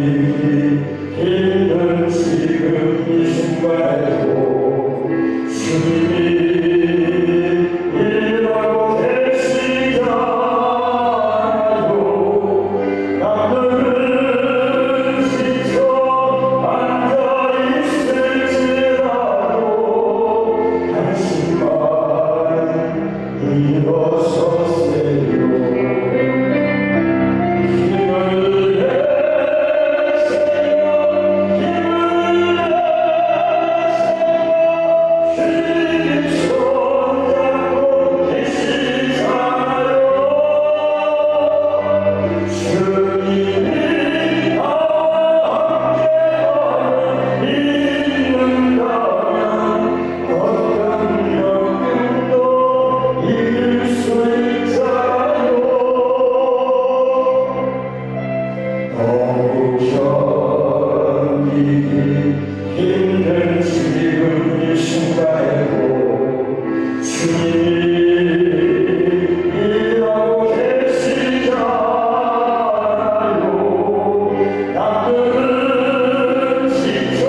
있는 지금 이 순간에도 주님이 일하고 계시잖아요. 남들은 지쳐 앉아있을지라도 당신만 일어서세요. 힘든 지금 이 순간에도 주님이 일하고 계시잖아요. 남들은 지쳐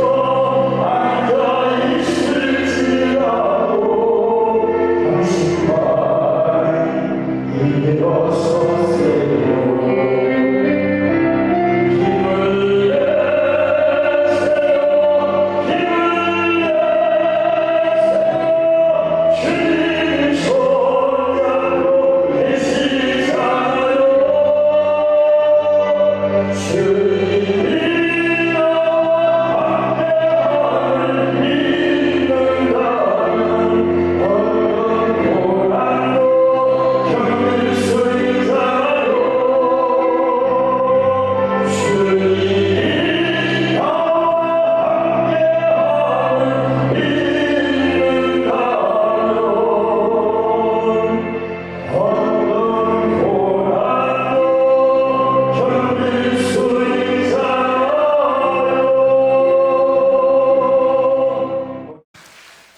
앉아있을지라도 당신만 일어서세요.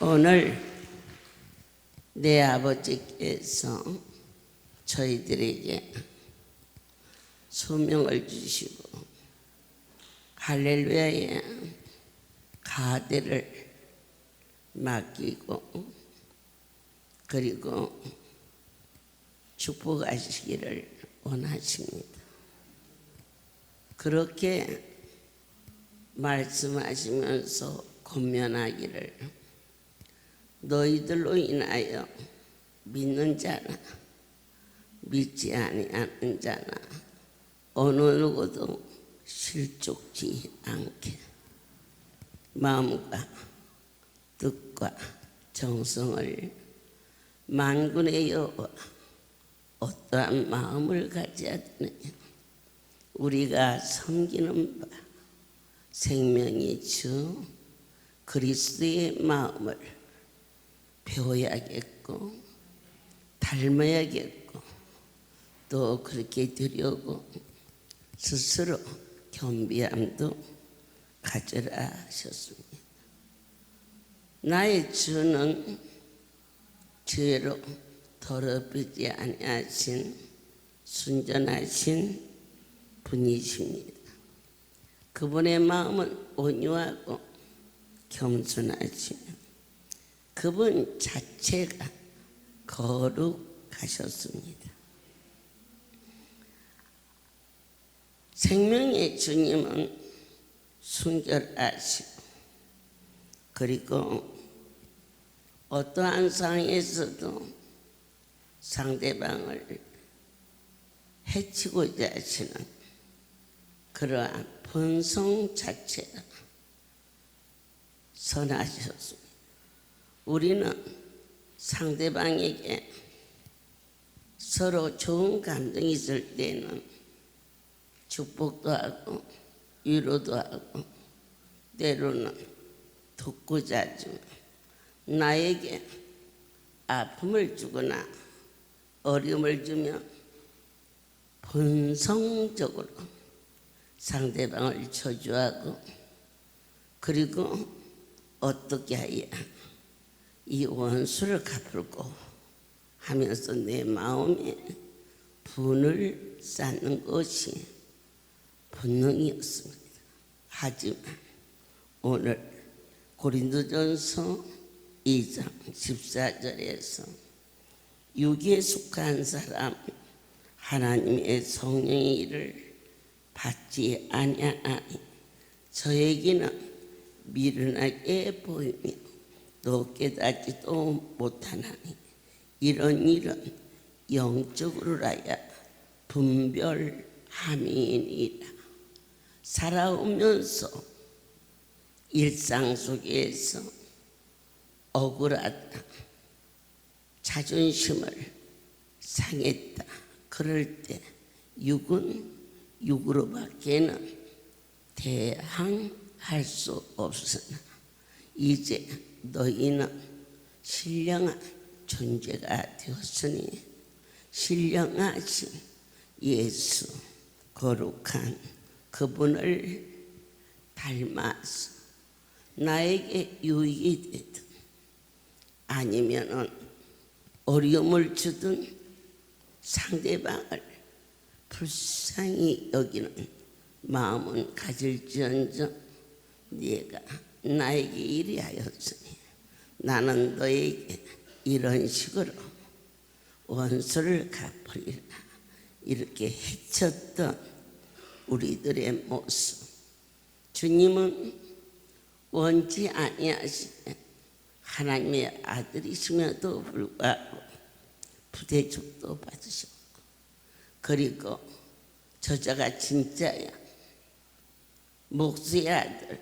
오늘 내 아버지께서 저희들에게 소명을 주시고 할렐루야의 가대를 맡기고 그리고 축복하시기를 원하십니다. 그렇게 말씀하시면서 권면하기를 너희들로 인하여 믿는 자나 믿지 아니하는 자나 어느 누구도 실족지 않게 마음과 뜻과 정성을 만군의 여호와 어떠한 마음을 가져야 되느냐. 우리가 섬기는 바 생명의 주 그리스도의 마음을 배워야겠고 닮아야겠고 또 그렇게 되려고 스스로 겸비함도 가져라 하셨습니다. 나의 주는 죄로 더럽히지 아니하신 순전하신 분이십니다. 그분의 마음은 온유하고 겸손하시며 그분 자체가 거룩하셨습니다. 생명의 주님은 순결하시고 그리고 어떠한 상황에서도 상대방을 해치고자 하시는 그러한 본성 자체가 선하셨습니다. 우리는 상대방에게 서로 좋은 감정이 있을 때는 축복도 하고 위로도 하고 때로는 돕고자 하지만 나에게 아픔을 주거나 어려움을 주면 본성적으로 상대방을 저주하고 그리고 어떻게 해야 이 원수를 갚을고 하면서 내 마음에 분을 쌓는 것이 본능이었습니다. 하지만 오늘 고린도전서 2장 14절에서 육에 속한 사람 하나님의 성령의 일을 받지 아니하니 저에게는 미련하게 보이며 또 깨닫지도 못하나니 이런 일은 영적으로라야 분별함이니라. 살아오면서 일상 속에서 억울하다, 자존심을 상했다, 그럴 때 육은 육으로밖에는 대항할 수 없으나 이제 너희는 신령한 존재가 되었으니 신령하신 예수 거룩한 그분을 닮아서 나에게 유익이 되든 아니면은 어려움을 주든 상대방을 불쌍히 여기는 마음은 가질지언정 네가 나에게 이리하였으니 나는 너에게 이런 식으로 원수를 갚으리라. 이렇게 해쳤던 우리들의 모습, 주님은 원치 아니하시는 하나님의 아들이심에도 불구하고 부대접도 받으셨고, 그리고 저자가 진짜야 목수의 아들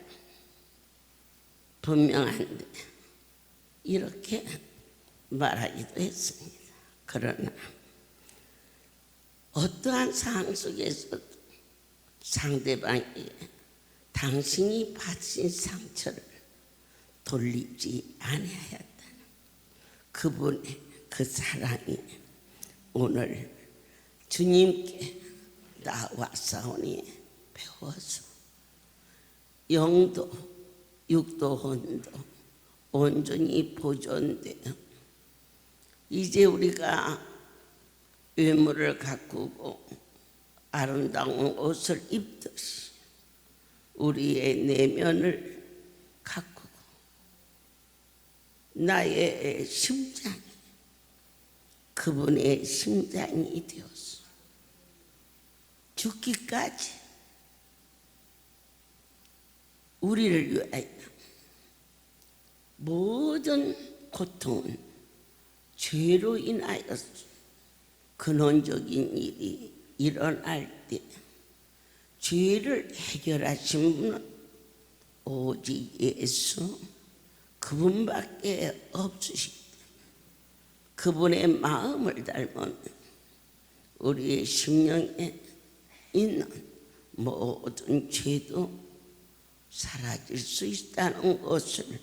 분명한데 이렇게 말하기도 했습니다. 그러나 어떠한 상황 속에서도 상대방에게 당신이 받으신 상처를 돌리지 아니하였다는 그분의 그 사랑이 오늘 주님께 나와 싸우니 배워서 영도 육도 혼도 온전히 보존되어 이제 우리가 외모를 가꾸고 아름다운 옷을 입듯이 우리의 내면을 가꾸고 나의 심장이 그분의 심장이 되었어. 죽기까지 우리를 위하여 모든 고통은 죄로 인하여서 근원적인 일이 일어날 때 죄를 해결하신 분은 오직 예수 그분밖에 없으시기 때문에 그분의 마음을 닮은 우리의 심령에 있는 모든 죄도 사라질 수 있다는 것을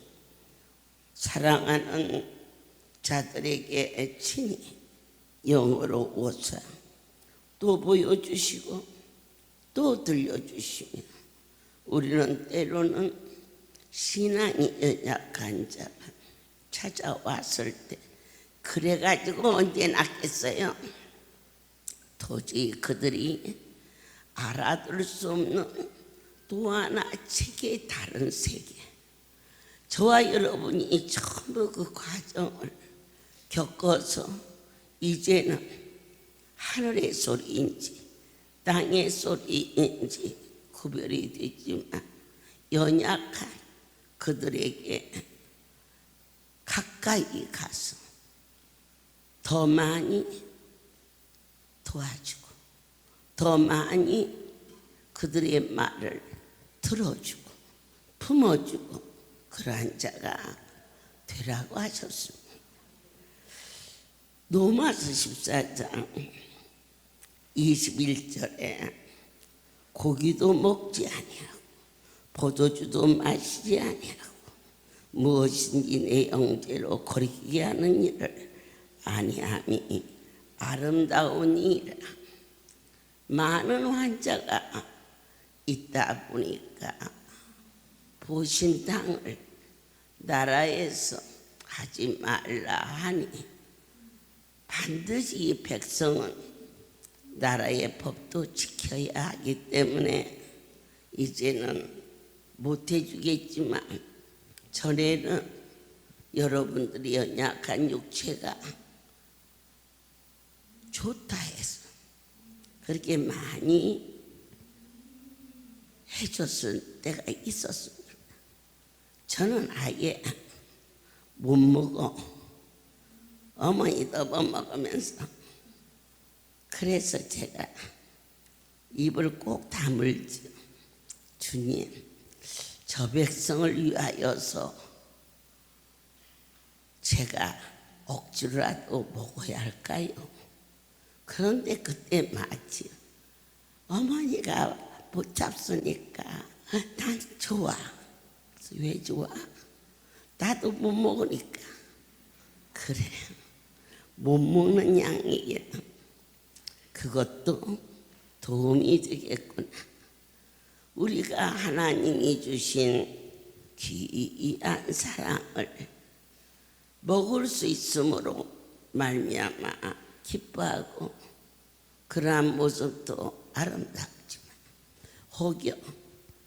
사랑하는 자들에게 친히 영으로 오사 또 보여주시고 또 들려주시며 우리는 때로는 신앙이 연약한 자가 찾아왔을 때 그래가지고 언제 낫겠어요? 도저히 그들이 알아들 수 없는 또 하나 책의 다른 세계, 저와 여러분이 전부 그 과정을 겪어서 이제는 하늘의 소리인지 땅의 소리인지 구별이 되지만 연약한 그들에게 가까이 가서 더 많이 도와주고 더 많이 그들의 말을 들어주고 품어주고 그러한 자가 되라고 하셨습니다. 로마서 14장 21절에 고기도 먹지 아니하고 포도주도 마시지 아니하고 무엇인지 내 형제로 거리게 하는 일을 아니함이 아름다우니라. 많은 환자가 있다 보니까 보신탕을 나라에서 하지 말라 하니 반드시 이 백성은 나라의 법도 지켜야 하기 때문에 이제는 못 해주겠지만 전에는 여러분들이 연약한 육체가 좋다 해서 그렇게 많이 해줬을 때가 있었습니다. 저는 아예 못 먹어. 어머니도 못 먹으면서. 그래서 제가 입을 꼭 다물죠. 주님, 저 백성을 위하여서 제가 억지로라도 먹어야 할까요? 그런데 그때 마치 어머니가 못 잡수니까 난 좋아. 왜 좋아? 나도 못 먹으니까. 그래, 못 먹는 양이야. 그것도 도움이 되겠구나. 우리가 하나님이 주신 귀한 사랑을 먹을 수 있으므로 말미암아 기뻐하고 그러한 모습도 아름답지만 혹여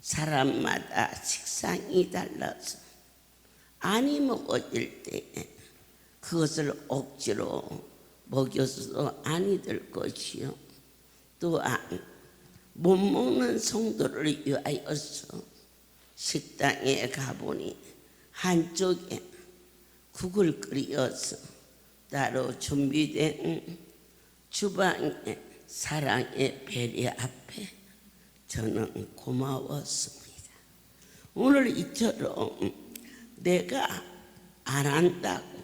사람마다 식상이 달라서 아니 먹어질 때 그것을 억지로 먹여서도 아니 될 것이요 또한 못 먹는 성도를 위하여서 식당에 가보니 한쪽에 국을 끓여서 따로 준비된 주방의 사랑의 배려 앞에 저는 고마웠습니다. 오늘 이처럼 내가 안 한다고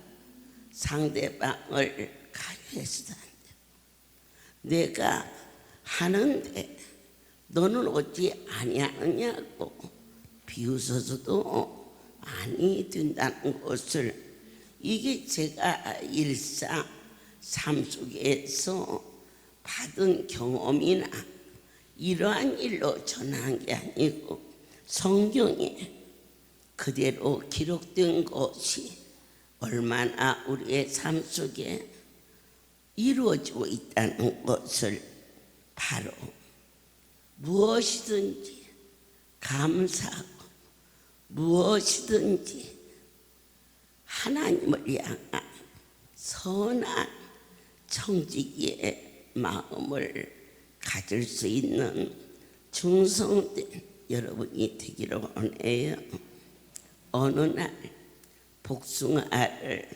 상대방을 가요해서도 안 돼. 내가 하는데 너는 어찌 아니하느냐고 비웃어서도 아니 된다는 것을 이게 제가 일상 삶 속에서 받은 경험이나 이러한 일로 전한 게 아니고 성경에 그대로 기록된 것이 얼마나 우리의 삶 속에 이루어지고 있다는 것을 바로 무엇이든지 감사하고 무엇이든지 하나님을 향한 선한 청지기의 마음을 가질 수 있는 충성된 여러분이 되기를 원해요. 어느 날 복숭아를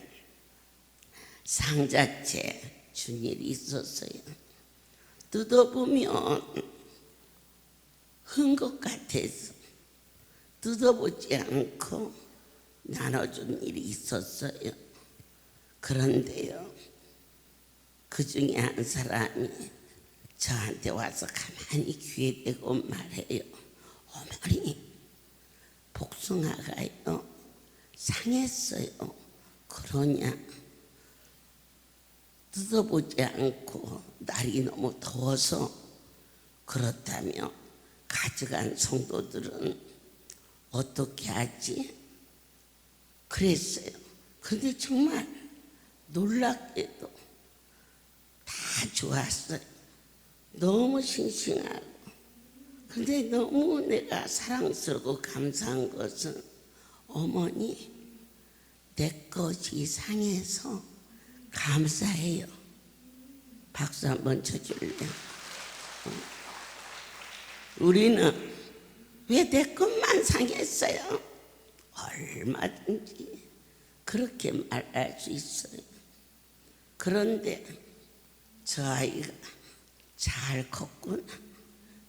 상자채 준 일이 있었어요. 뜯어보면 흔 것 같아서 뜯어보지 않고 나눠준 일이 있었어요. 그런데요, 그 중에 한 사람이 저한테 와서 가만히 귀에 대고 말해요. 어머니, 복숭아가요 상했어요. 그러냐? 뜯어보지 않고 날이 너무 더워서 그렇다며 가져간 성도들은 어떻게 하지? 그랬어요. 그런데 정말 놀랍게도 다 좋았어요. 너무 싱싱하고. 근데 너무 내가 사랑스럽고 감사한 것은 어머니, 내 것이 상해서 감사해요. 박수 한번 쳐줄래요? 우리는 왜 내 것만 상했어요? 얼마든지 그렇게 말할 수 있어요. 그런데 저 아이가 잘 컸구나.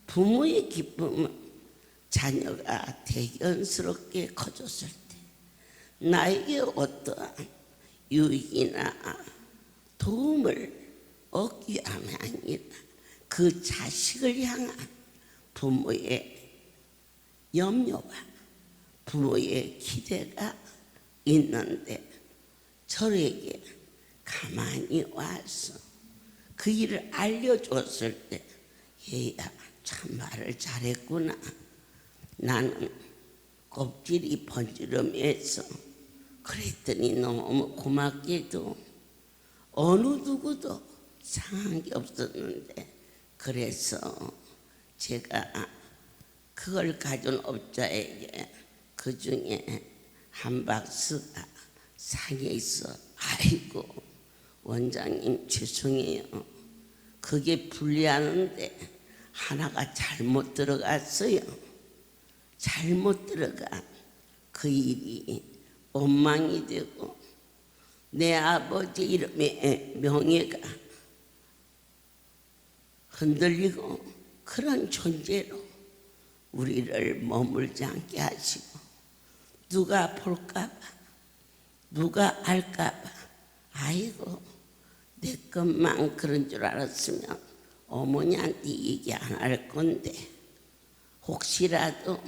부모의 기쁨은 자녀가 대견스럽게 커졌을 때 나에게 어떠한 유익이나 도움을 얻기 위함이 아니라 그 자식을 향한 부모의 염려와 부모의 기대가 있는데 저에게 가만히 와서 그 일을 알려줬을 때 얘야 참 말을 잘했구나. 나는 껍질이 번지르면서 그랬더니 너무 고맙게도 어느 누구도 상한 게 없었는데 그래서 제가 그걸 가진 업자에게 그 중에 한 박스가 상해 있어. 아이고 원장님 죄송해요. 그게 분리하는데 하나가 잘못 들어갔어요. 잘못 들어가 그 일이 엉망이 되고 내 아버지 이름의 명예가 흔들리고 그런 존재로 우리를 머물지 않게 하시고 누가 볼까봐 누가 알까봐 아이고 내 것만 그런 줄 알았으면 어머니한테 얘기 안 할 건데 혹시라도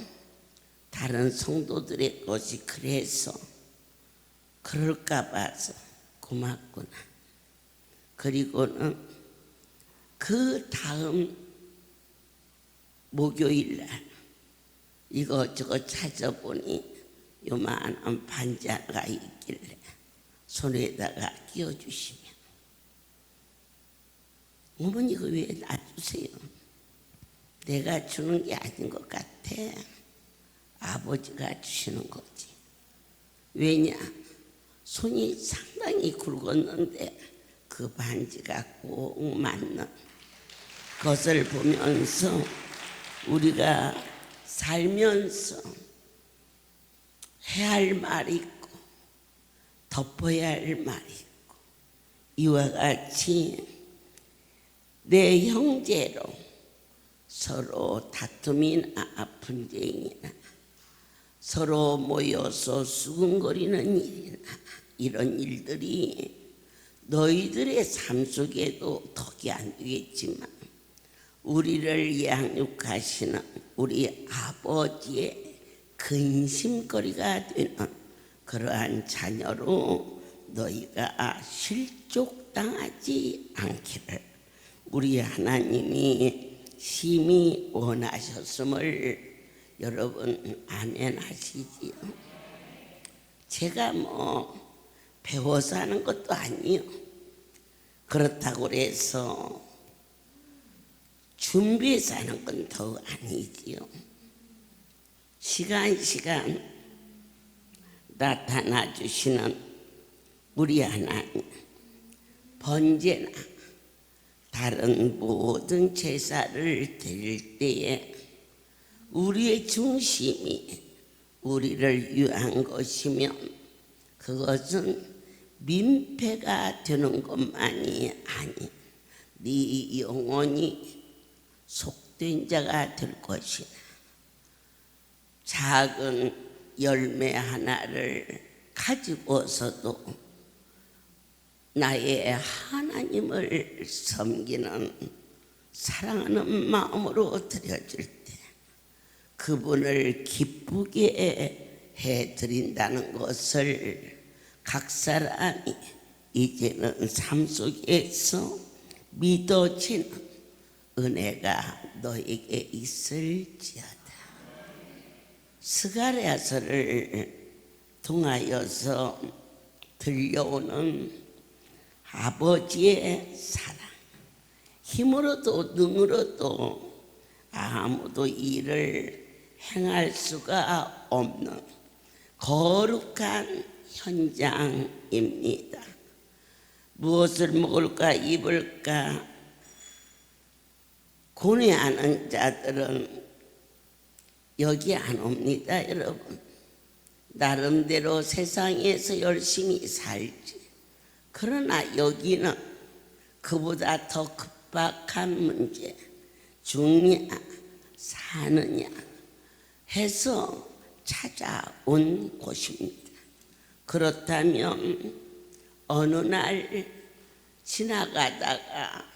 다른 성도들의 것이 그래서 그럴까 봐서 고맙구나. 그리고는 그 다음 목요일날 이것저것 찾아보니 요만한 반자가 있길래 손에다가 끼워주시면 어머니 이거 왜 놔주세요? 내가 주는 게 아닌 것 같아. 아버지가 주시는 거지. 왜냐? 손이 상당히 굵었는데 그 반지가 꼭 맞는 것을 보면서 우리가 살면서 해야 할 말이 있고 덮어야 할 말이 있고 이와 같이 내 형제로 서로 다툼이나 분쟁이나 서로 모여서 수군거리는 일이나 이런 일들이 너희들의 삶 속에도 덕이 안 되겠지만 우리를 양육하시는 우리 아버지의 근심거리가 되는 그러한 자녀로 너희가 실족당하지 않기를 우리 하나님이 심히 원하셨음을 여러분 아멘 하시지요. 제가 배워서 하는 것도 아니요. 그렇다고 해서 준비해서 하는 건 더욱 아니지요. 시간 나타나 주시는 우리 하나님, 번제나 다른 모든 제사를 드릴 때에 우리의 중심이 우리를 위한 것이면 그것은 민폐가 되는 것만이 아니 네 영혼이 속된 자가 될 것이나 작은 열매 하나를 가지고서도 나의 하나님을 섬기는 사랑하는 마음으로 드려줄 때 그분을 기쁘게 해드린다는 것을 각 사람이 이제는 삶 속에서 믿어지는 은혜가 너에게 있을지어다. 스가랴서를 통하여서 들려오는 아버지의 사랑, 힘으로도 능으로도 아무도 일을 행할 수가 없는 거룩한 현장입니다. 무엇을 먹을까 입을까 고뇌하는 자들은 여기 안 옵니다. 여러분 나름대로 세상에서 열심히 살지. 그러나 여기는 그보다 더 급박한 문제, 죽냐 사느냐 해서 찾아온 곳입니다. 그렇다면 어느 날 지나가다가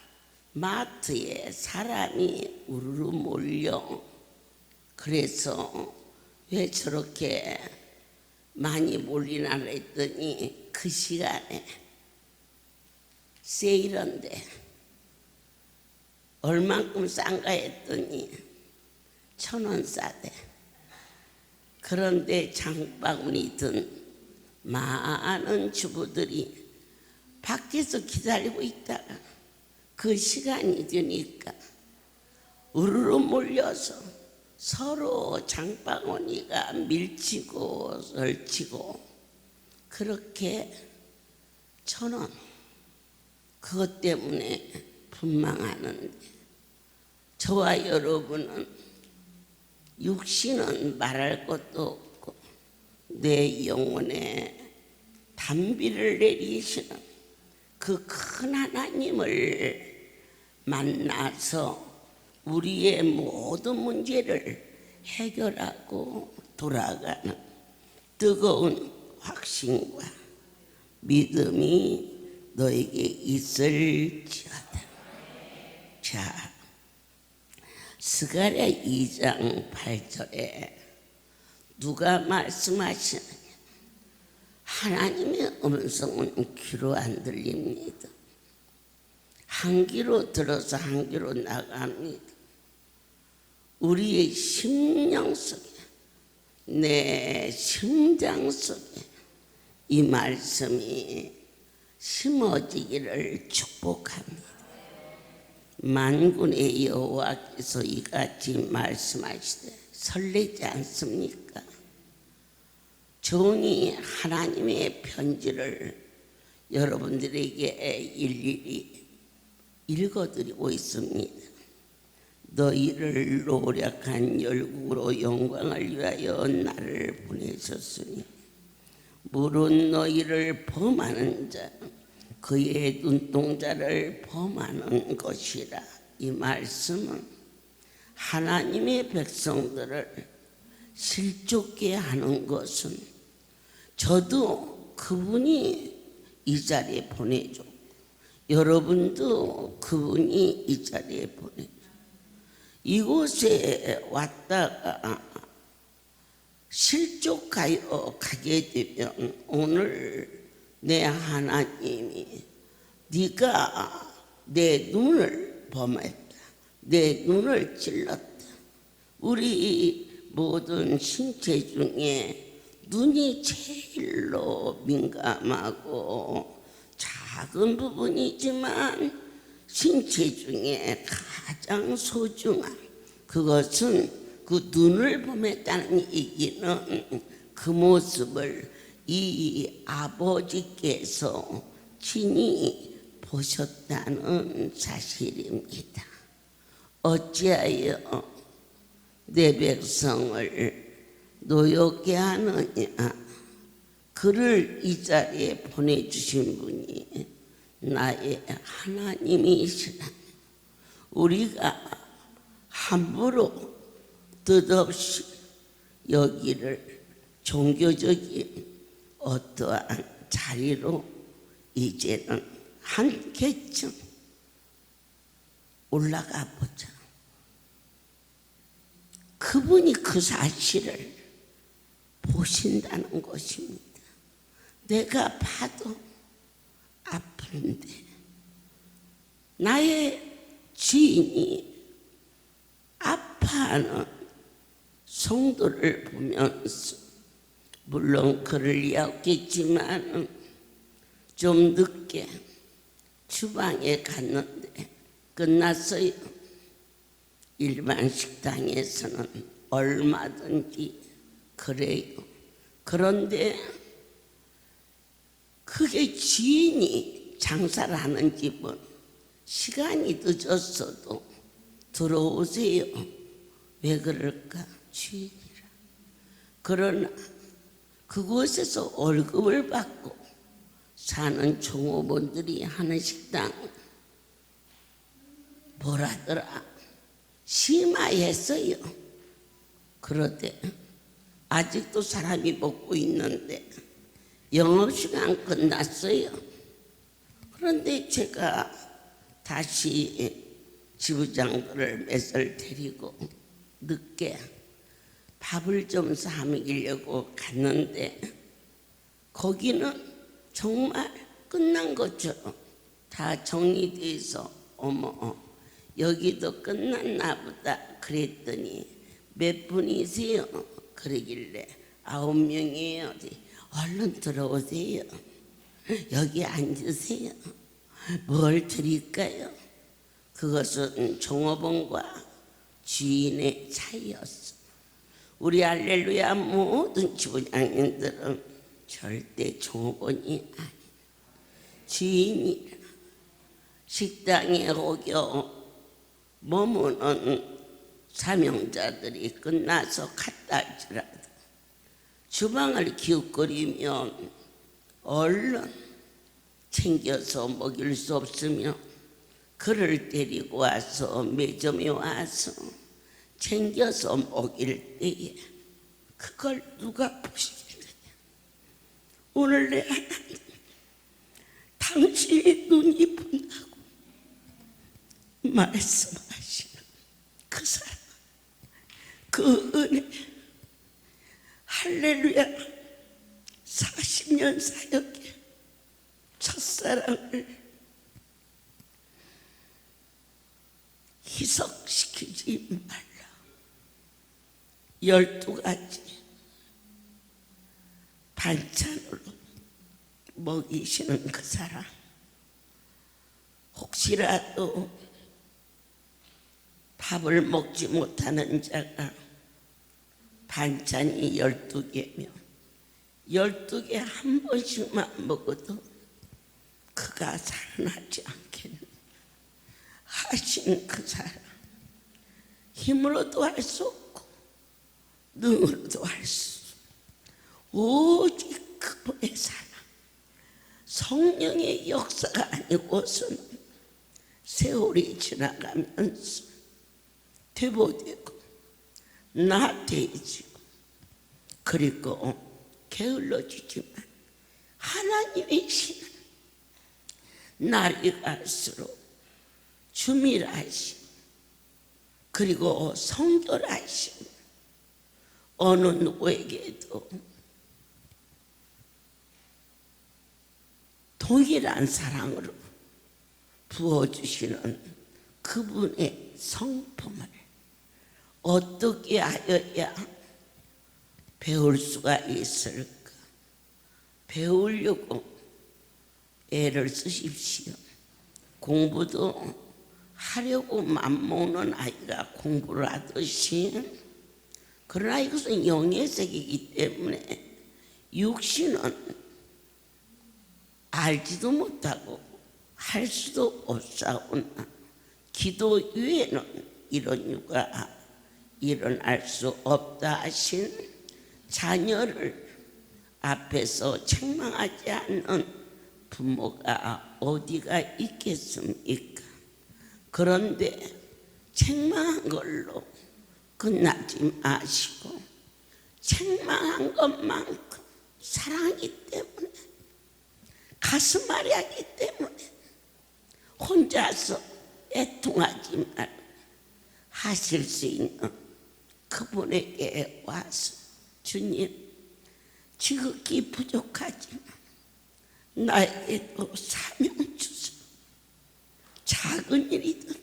마트에 사람이 우르르 몰려 그래서 왜 저렇게 많이 몰리나 했더니 그 시간에 세일한데 얼만큼 싼가 했더니 1,000원 싸대. 그런데 장바구니 든 많은 주부들이 밖에서 기다리고 있다가 그 시간이 되니까 우르르 몰려서 서로 장바구니가 밀치고 설치고 그렇게 저는 그것 때문에 분망하는데, 저와 여러분은 육신은 말할 것도 없고 내 영혼에 단비를 내리시는 그 큰 하나님을 만나서 우리의 모든 문제를 해결하고 돌아가는 뜨거운 확신과 믿음이 너에게 있을지어다. 자, 스가랴 2장 8절에 누가 말씀하시느냐? 하나님의 음성은 귀로 안 들립니다. 한 귀로 들어서 한 귀로 나갑니다. 우리의 심령 속에, 내 심장 속에 이 말씀이 심어지기를 축복합니다. 만군의 여호와께서 이같이 말씀하시되 설레지 않습니까? 종이 하나님의 편지를 여러분들에게 일일이 읽어드리고 있습니다. 너희를 노력한 열국으로 영광을 위하여 나를 보내셨으니 물은 너희를 범하는 자 그의 눈동자를 범하는 것이라. 이 말씀은 하나님의 백성들을 실족게 하는 것은 저도 그분이 이 자리에 보내줘, 여러분도 그분이 이 자리에 보내줘. 이곳에 왔다가 실족하여 가게 되면 오늘 내 하나님이 네가 내 눈을 범했다, 내 눈을 찔렀다. 우리 모든 신체 중에 눈이 제일로 민감하고 작은 부분이지만 신체 중에 가장 소중한 그것은 그 눈을 범했다는 얘기는 그 모습을 이 아버지께서 친히 보셨다는 사실입니다. 어찌하여 내 백성을 노엽게 하느냐? 그를 이 자리에 보내주신 분이 나의 하나님이시라. 우리가 함부로 뜻없이 여기를 종교적인 어떠한 자리로 이제는 한 계층 올라가 보자. 그분이 그 사실을 보신다는 것입니다. 내가 봐도 아픈데 나의 지인이 아파하는 성도를 보면서 물론 그를 이었겠지만 좀 늦게 주방에 갔는데 끝났어요. 일반 식당에서는 얼마든지 그래요. 그런데 그게 지인이 장사를 하는 집은 시간이 늦었어도 들어오세요. 왜 그럴까? 주인이라. 그러나 그곳에서 월급을 받고 사는 종업원들이 하는 식당 뭐라더라? 심하했어요. 그런데 아직도 사람이 먹고 있는데 영업시간 끝났어요. 그런데 제가 다시 지부장들을 몇을 데리고 늦게 밥을 좀 사 먹이려고 갔는데 거기는 정말 끝난 것처럼 다 정리돼서 어머 여기도 끝났나 보다 그랬더니 몇 분이세요? 그러길래 9명이에요. 얼른 들어오세요. 여기 앉으세요. 뭘 드릴까요? 그것은 종업원과 주인의 차이였어. 우리 할렐루야 모든 주부장님들은 절대 종업원이 아니야. 주인이라. 식당에 오겨 머무는 사명자들이 끝나서 갔다 할지라도 주방을 기웃거리면 얼른 챙겨서 먹일 수 없으며 그를 데리고 와서 매점에 와서 챙겨서 먹일 때에 그걸 누가 보시겠느냐. 오늘 내 하나님, 당신의 눈이 본다고 말씀하시는 그 사랑, 그 은혜, 할렐루야. 40년 사역에 첫사랑을 희석시키지 말라. 12가지 반찬으로 먹이시는 그 사람, 혹시라도 밥을 먹지 못하는 자가 반찬이 12개면 12개 한 번씩만 먹어도 그가 살아나지 않겠는 하신 그 사람, 힘으로도 할 수 없고 능으로도 할 수 오직 그분의 사랑, 성령의 역사가 아니고서는 세월이 지나가면서 되보되고 나태해지고 그리고 게을러지지만 하나님의 신은 날이 갈수록 주밀하심 그리고 성결하심 어느 누구에게도 동일한 사랑으로 부어주시는 그분의 성품을 어떻게 하여야 배울 수가 있을까? 배우려고 애를 쓰십시오. 공부도 하려고 맘먹는 아이가 공부를 하듯이, 그러나 이것은 영의 세계이기 때문에 육신은 알지도 못하고 할 수도 없사오나 기도 위에는 이런 유가 일어날 수 없다 하신 자녀를 앞에서 책망하지 않는 부모가 어디가 있겠습니까? 그런데 책망한 걸로 끝나지 마시고 책망한 것만큼 사랑이기 때문에, 가슴앓이하기 때문에 혼자서 애통하지 말고 하실 수 있는 그분에게 와서 주님, 지극히 부족하지만 나에게도 사명 주소서. 작은 일이든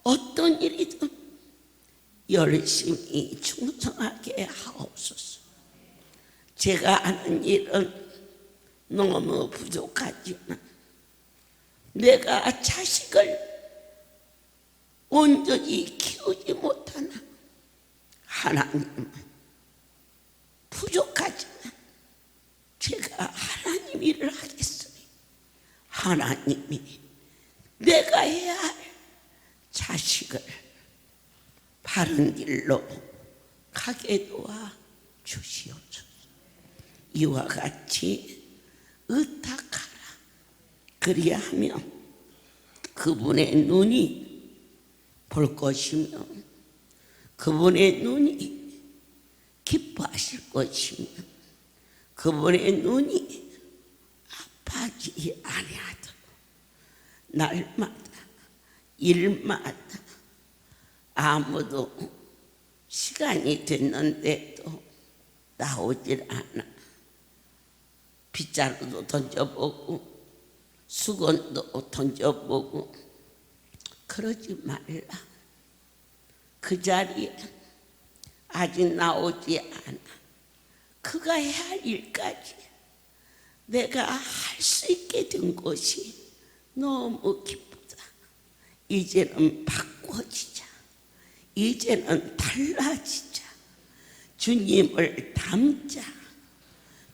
어떤 일이든 열심히 충성하게 하옵소서. 제가 하는 일은 너무 부족하지만 내가 자식을 온전히 키우지 못하나 하나님은 부족하지만 제가 하나님 일을 하겠으니 하나님이 내가 해야 할 자식을 바른 길로 가게 도와 주시옵소서. 이와 같이 의탁하라. 그리하면 그분의 눈이 볼 것이며 그분의 눈이 기뻐하실 것이며 그분의 눈이 아파하지 아니하도록 날마다 일마다 아무도 시간이 됐는데도 나오질 않아. 빗자루도 던져보고 수건도 던져보고 그러지 말라. 그 자리에 아직 나오지 않아. 그가 해야 할 일까지 내가 할 수 있게 된 것이 너무 기쁘다. 이제는 바꿔지자. 이제는 달라지자. 주님을 닮자.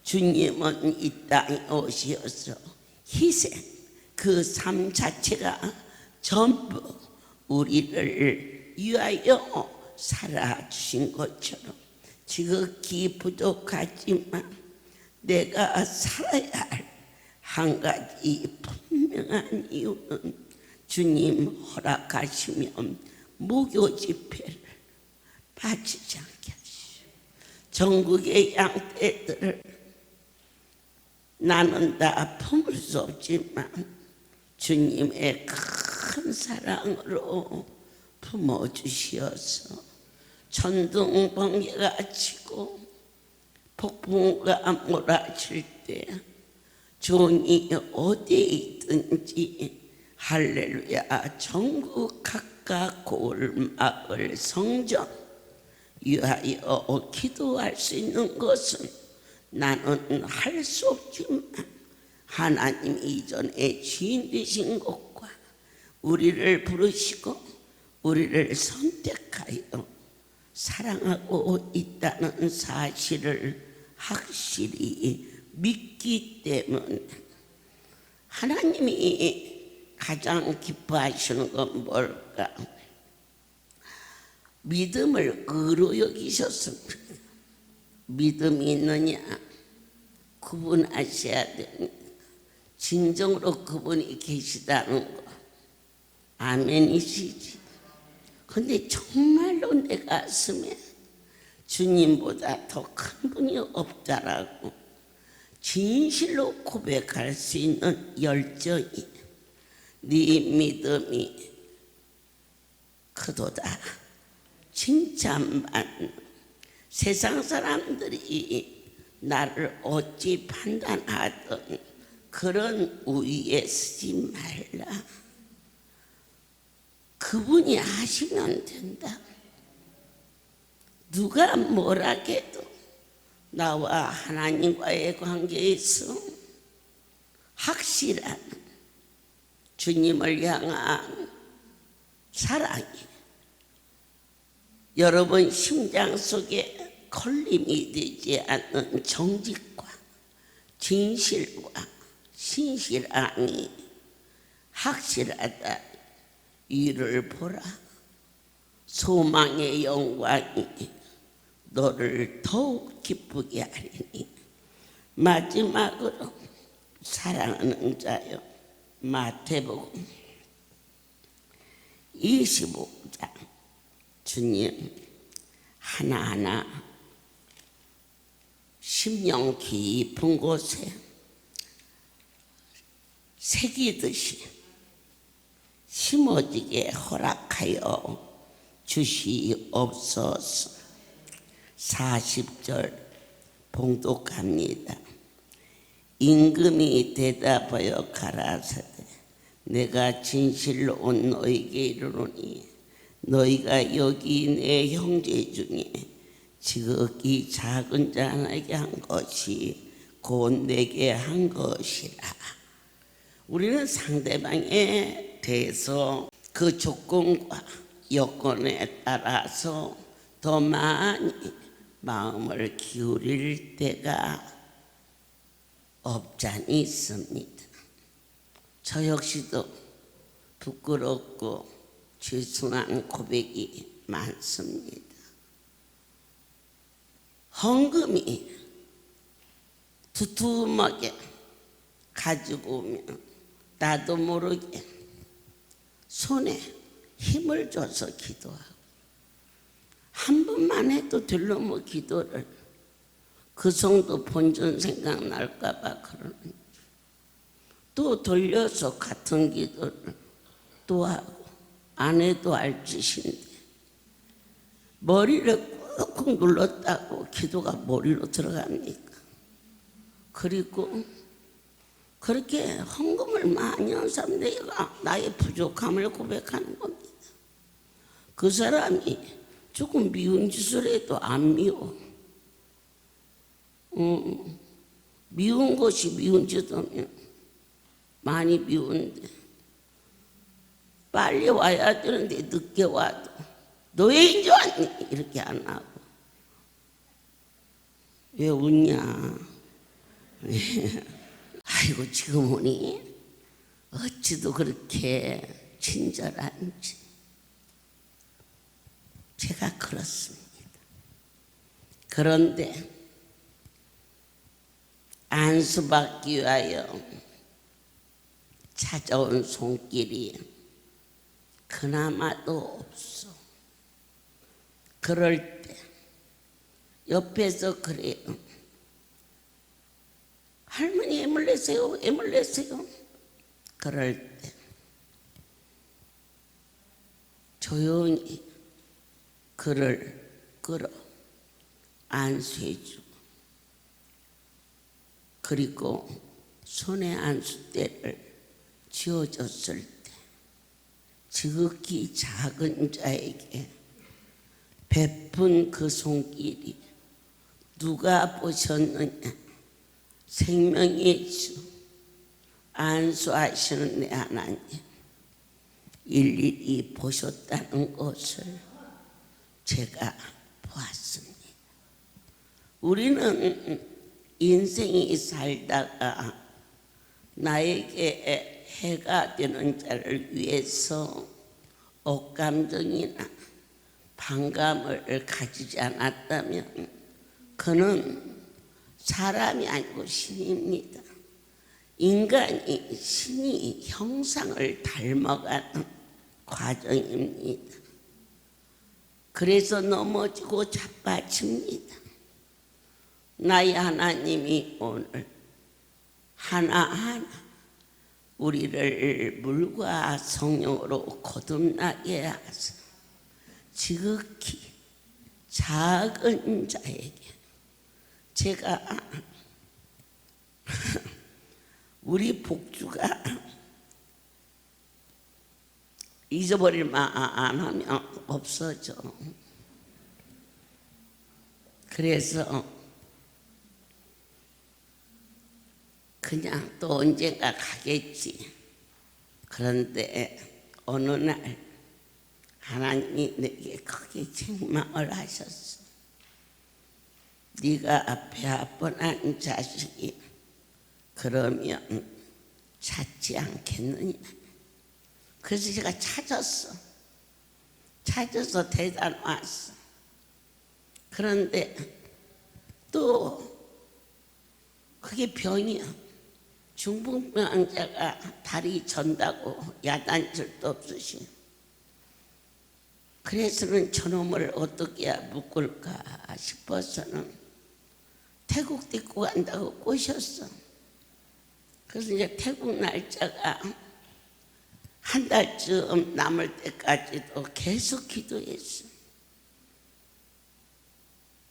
주님은 이 땅에 오셔서 희생, 그 삶 자체가 전부 우리를 위하여 살아주신 것처럼 지극히 부족하지만 내가 살아야 할 한 가지 분명한 이유는 주님 허락하시면 무교 집회를 빠지지 않게 하시오. 전국의 양떼들을 나는 다 품을 수 없지만 주님의 큰 사랑으로 품어주시어서 천둥 번개가 치고 폭풍우가 몰아칠 때 종이 어디에 있든지 할렐루야 전국 각각 골마을 성전 위하여 기도할 수 있는 것은 나는 할 수 없지만 하나님 이전에 주인 되신 것과 우리를 부르시고 우리를 선택하여 사랑하고 있다는 사실을 확실히 믿기 때문에 하나님이 가장 기뻐하시는 건 뭘까? 믿음을 의로 여기셨습니다. 믿음이 있느냐? 구분하셔야 됩니다. 진정으로 그분이 계시다는 거 아멘이시지. 근데 정말로 내 가슴에 주님보다 더 큰 분이 없다라고 진실로 고백할 수 있는 열정이 네 믿음이 크도다 칭찬받는 세상 사람들이 나를 어찌 판단하든 그런 우위에 서지 말라. 그분이 하시면 된다. 누가 뭐라 해도 나와 하나님과의 관계에서 확실한 주님을 향한 사랑이 여러분 심장 속에 걸림이 되지 않는 정직과 진실과 신실함이 확실하다. 이를 보라. 소망의 영광이 너를 더욱 기쁘게 하리니. 마지막으로 사랑하는 자여, 마태복음 25장 주님 하나하나 심령 깊은 곳에 새기듯이 심어지게 허락하여 주시옵소서. 40절 봉독합니다. 임금이 대답하여 가라사대 내가 진실로 온 너에게 이르노니 너희가 여기 내 형제 중에 지극히 작은 자 하나에게 한 것이 곧 내게 한 것이라. 우리는 상대방에 대해서 그 조건과 여건에 따라서 더 많이 마음을 기울일 때가 없잖니 있습니다. 저 역시도 부끄럽고 죄송한 고백이 많습니다. 헌금이 두툼하게 가지고 오면 나도 모르게 손에 힘을 줘서 기도하고 한 번만 해도 들러뭐 기도를 그 성도 본전 생각날까 봐 그러는 또 돌려서 같은 기도를 또 하고 안 해도 알 짓인데 머리를 꾹꾹 눌렀다고 기도가 머리로 들어갑니까? 그리고 그렇게 헌금을 많이 한 사람 내가 나의 부족함을 고백하는 겁니다. 그 사람이 조금 미운 짓을 해도 안 미워. 미운 것이 미운 짓이면 많이 미운데 빨리 와야 되는데 늦게 와도 너 왜 이제 왔니? 이렇게 안 하고. 왜 웃냐? 아이고 지금 보니 어찌도 그렇게 친절한지. 제가 그렇습니다. 그런데 안수받기 위하여 찾아온 손길이 그나마도 없어. 그럴 때 옆에서 그래요. 할머니 애물 내세요, 애물 내세요. 그럴 때 조용히 그를 끌어 안수해주고, 그리고 손에 안수대를 쥐어줬을 때 지극히 작은 자에게 베푼 그 손길이 누가 보셨느냐? 생명의 주 안수하시는 내 하나님 일일이 보셨다는 것을 제가 보았습니다. 우리는 인생이 살다가 나에게 해가 되는 자를 위해서 억감정이나 반감을 가지지 않았다면 그는 사람이 아니고 신입니다. 인간이 신이 형상을 닮아가는 과정입니다. 그래서 넘어지고 자빠집니다. 나의 하나님이 오늘 하나하나 우리를 물과 성령으로 거듭나게 하사 지극히 작은 자에게 제가 우리 복주가 잊어버릴만 안 하면 없어져. 그래서 그냥 또 언젠가 가겠지. 그런데 어느 날 하나님이 내게 크게 책망을 하셨어. 네가 배아픈한 자식이 그러면 찾지 않겠느냐. 그래서 제가 찾아서 대단 왔어. 그런데 또 그게 병이야. 중풍병자가 다리 전다고 야단줄도 없으시. 그래서는 저놈을 어떻게 묶을까 싶어서는 태국 데리고 간다고 꼬셨어. 그래서 이제 태국 날짜가 한 달쯤 남을 때까지도 계속 기도했어.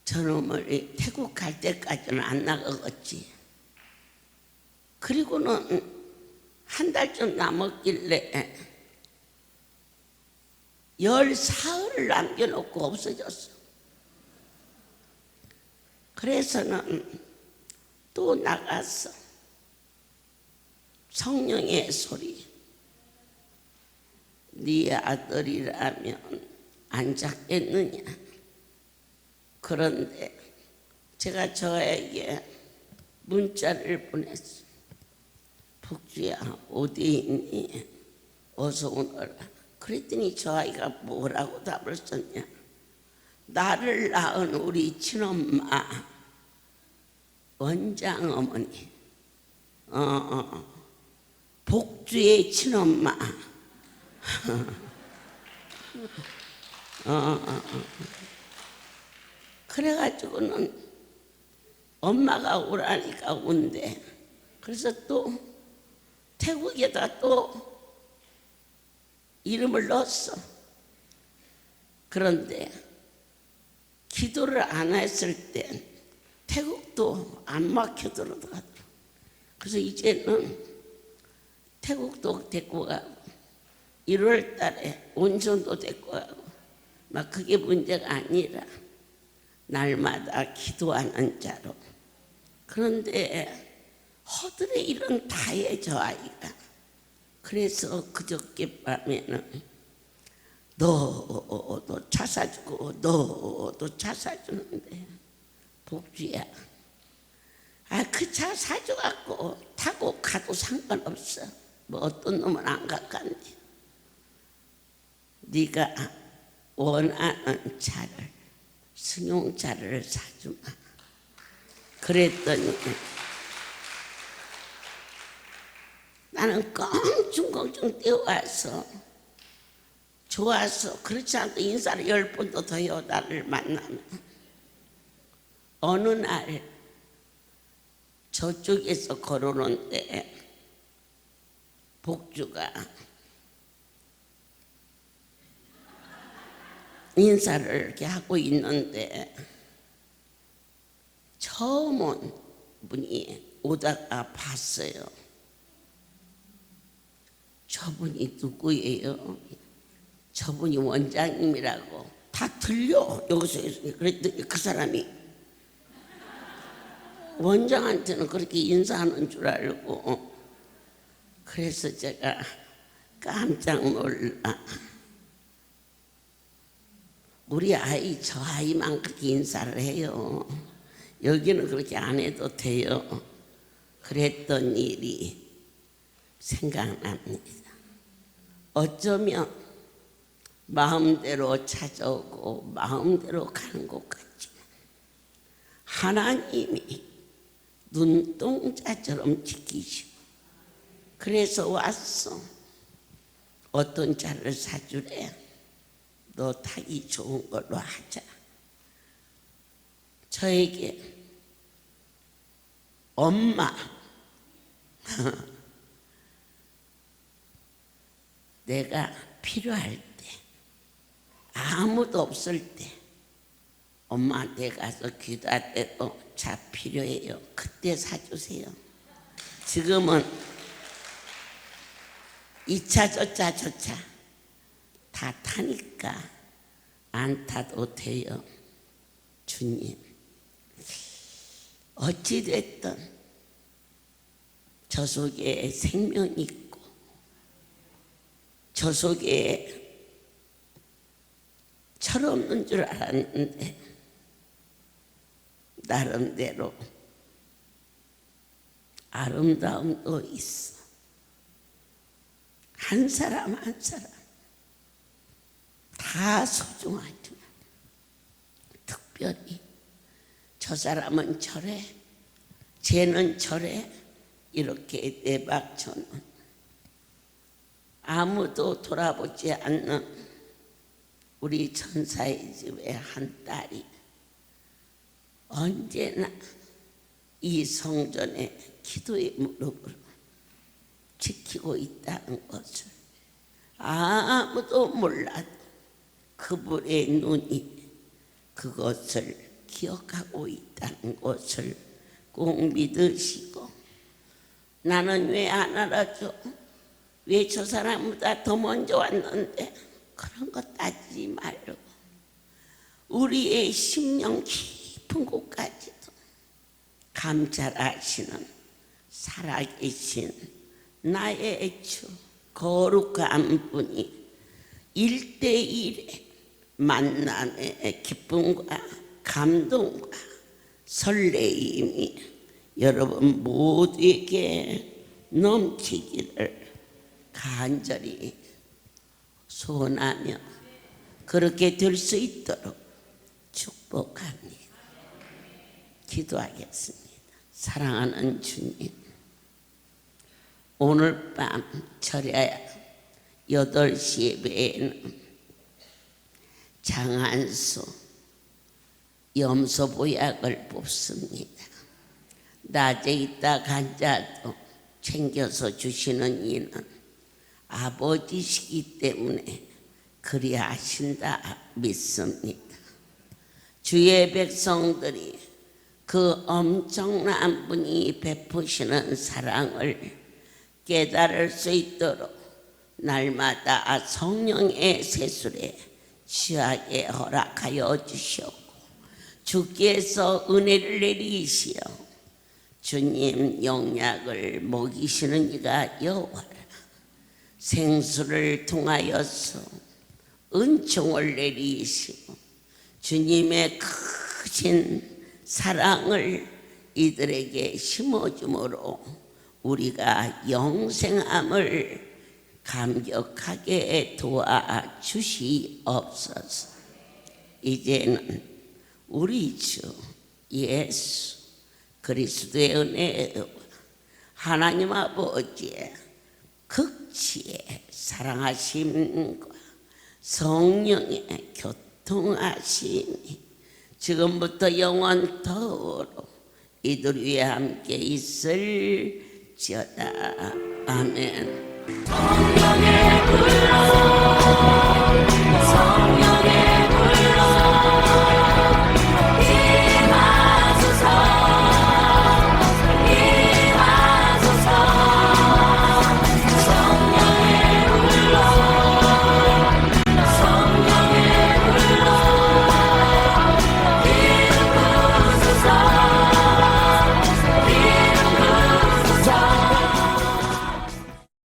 저놈을 태국 갈 때까지는 안 나가겠지. 그리고는 한 달쯤 남았길래 14일을 남겨놓고 없어졌어. 그래서는 또 나갔어. 성령의 소리. 네 아들이라면 안 잡겠느냐. 그런데 제가 저에게 문자를 보냈어. 복주야 어디 있니? 어서 오너라. 그랬더니 저 아이가 뭐라고 답을 썼냐. 나를 낳은 우리 친엄마 원장 어머니 복주의 친엄마 그래가지고는 엄마가 오라니까 온대. 그래서 또 태국에다 또 이름을 넣었어. 그런데 기도를 안 했을 때 태국도 안 막혀들어가더라고. 그래서 이제는 태국도 데리고 가고 1월 달에 온천도 데리고 가고 막 그게 문제가 아니라 날마다 기도하는 자로. 그런데 허들의 일은 다 해 저 아이가. 그래서 그저께 밤에는 너도 차 사주고 너도 차 사주는데 복주야, 그 차 사줘갖고 타고 가도 상관없어. 뭐 어떤 놈은 안 가까운데 네가 원하는 차를, 승용차를 사주마. 그랬더니 나는 껑충껑충 뛰어와서 좋아서, 그렇지 않아도 인사를 10번도 더 해요. 나를 만나면 어느 날 저쪽에서 걸어오는데 복주가 인사를 이렇게 하고 있는데 처음 온 분이 오다가 봤어요. 저분이 누구예요? 저분이 원장님이라고. 다 들려 여기서. 그랬더니 그 사람이 원장한테는 그렇게 인사하는 줄 알고, 그래서 제가 깜짝 놀라. 우리 아이, 저 아이만 그렇게 인사를 해요. 여기는 그렇게 안 해도 돼요. 그랬던 일이 생각납니다. 어쩌면 마음대로 찾아오고 마음대로 가는 것 같지만 하나님이 눈동자처럼 지키시고, 그래서 왔어. 어떤 차를 사주래. 너 타기 좋은 걸로 하자. 저에게 엄마, 내가 필요할 때, 아무도 없을 때 엄마한테 가서 기도하대고 차 필요해요. 그때 사주세요. 지금은 이 차 저 차 저 차 다 타니까 안 타도 돼요. 주님, 어찌됐든 저 속에 생명이 있고 저 속에 철없는 줄 알았는데 나름대로 아름다움도 있어. 한 사람 한 사람 다 소중하지만 특별히 저 사람은 저래, 쟤는 저래, 이렇게 내박쳐는 아무도 돌아보지 않는 우리 천사의 집의 한 딸이 언제나 이 성전의 기도의 무릎을 지키고 있다는 것을 아무도 몰라도 그분의 눈이 그것을 기억하고 있다는 것을 꼭 믿으시고, 나는 왜 안 알아줘? 왜 저 사람보다 더 먼저 왔는데? 그런 거 따지지 말고 우리의 심령 깊은 곳까지도 감찰하시는 살아계신 나의 주 거룩한 분이 1:1의 만남의 기쁨과 감동과 설레임이 여러분 모두에게 넘치기를 간절히 소원하며 그렇게 될 수 있도록 축복합니다. 기도하겠습니다. 사랑하는 주님, 오늘 밤 철야 8시 예배에는 장안수 염소보약을 뽑습니다. 낮에 있다 간자도 챙겨서 주시는 이는 아버지시기 때문에 그리하신다 믿습니다. 주의 백성들이 그 엄청난 분이 베푸시는 사랑을 깨달을 수 있도록 날마다 성령의 세술에 취하게 허락하여 주시옵고, 주께서 은혜를 내리시어 주님 영약을 먹이시는 이가 여호와라. 생수를 통하여서 은총을 내리시고 주님의 크신 사랑을 이들에게 심어줌으로 우리가 영생함을 감격하게 도와주시옵소서. 이제는 우리 주 예수 그리스도의 은혜와 하나님 아버지의 극치의 사랑하심과 성령의 교통하심이 지금부터 영원토록 이들 위에 함께 있을지어다. 아멘. 성령의 불러